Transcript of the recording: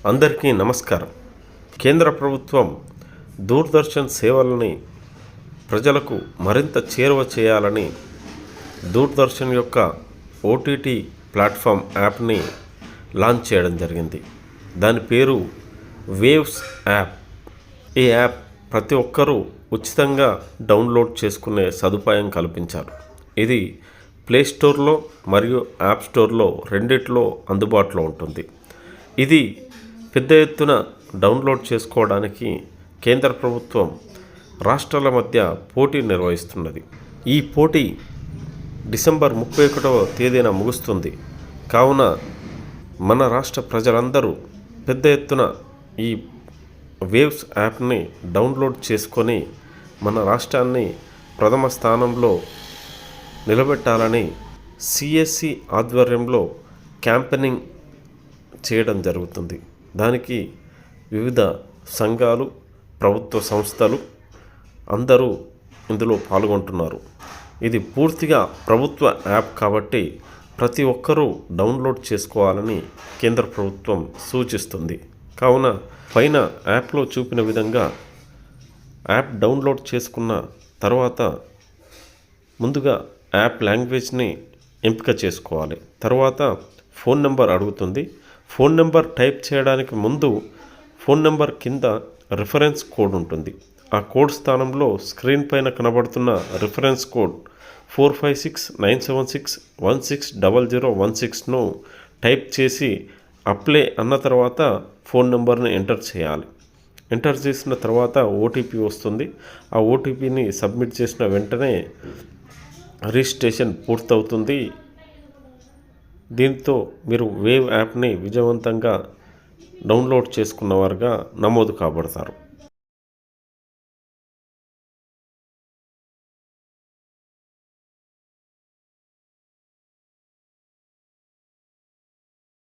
అందరికీ నమస్కారం. కేంద్ర ప్రభుత్వం దూరదర్శన్ సేవలని ప్రజలకు మరింత చేరువ చేయాలని దూరదర్శన్ యొక్క ఓటీటీ ప్లాట్ఫామ్ యాప్ని లాంచ్ చేయడం జరిగింది. దాని పేరు వేవ్స్ యాప్. ఈ యాప్ ప్రతి ఒక్కరూ ఉచితంగా డౌన్లోడ్ చేసుకునే సదుపాయం కల్పించారు. ఇది ప్లే స్టోర్లో మరియు యాప్ స్టోర్లో రెండిట్లో అందుబాటులో ఉంటుంది. ఇది పెద్ద ఎత్తున డౌన్లోడ్ చేసుకోవడానికి కేంద్ర ప్రభుత్వం రాష్ట్రాల మధ్య పోటీ నిర్వహిస్తున్నది. ఈ పోటీ డిసెంబర్ 31వ తేదీన ముగుస్తుంది. కావున మన రాష్ట్ర ప్రజలందరూ పెద్ద ఎత్తున ఈ వేవ్స్ యాప్ని డౌన్లోడ్ చేసుకొని మన రాష్ట్రాన్ని ప్రథమ స్థానంలో నిలబెట్టాలని సిఎస్సి ఆధ్వర్యంలో క్యాంపెయినింగ్ చేయడం జరుగుతుంది. దానికి వివిధ సంఘాలు, ప్రభుత్వ సంస్థలు అందరూ ఇందులో పాల్గొంటున్నారు. ఇది పూర్తిగా ప్రభుత్వ యాప్ కాబట్టి ప్రతి ఒక్కరూ డౌన్లోడ్ చేసుకోవాలని కేంద్ర ప్రభుత్వం సూచిస్తుంది. కావున పైన యాప్లో చూపిన విధంగా యాప్ డౌన్లోడ్ చేసుకున్న తర్వాత ముందుగా యాప్ లాంగ్వేజ్ని ఎంపిక చేసుకోవాలి. తర్వాత ఫోన్ నెంబర్ అడుగుతుంది. ఫోన్ నెంబర్ టైప్ చేయడానికి ముందు ఫోన్ నెంబర్ కింద రిఫరెన్స్ కోడ్ ఉంటుంది. ఆ కోడ్ స్థానంలో స్క్రీన్ పైన కనబడుతున్న రిఫరెన్స్ కోడ్ 456976160016ను టైప్ చేసి అప్లై అన్న తర్వాత ఫోన్ నెంబర్ని ఎంటర్ చేయాలి. ఎంటర్ చేసిన తర్వాత ఓటీపీ వస్తుంది. ఆ ఓటీపీని సబ్మిట్ చేసిన వెంటనే రిజిస్ట్రేషన్ పూర్తవుతుంది. దీంతో మీరు వేవ్ యాప్ని విజయవంతంగా డౌన్లోడ్ చేసుకున్నవారుగా నమోదు కాబడతారు.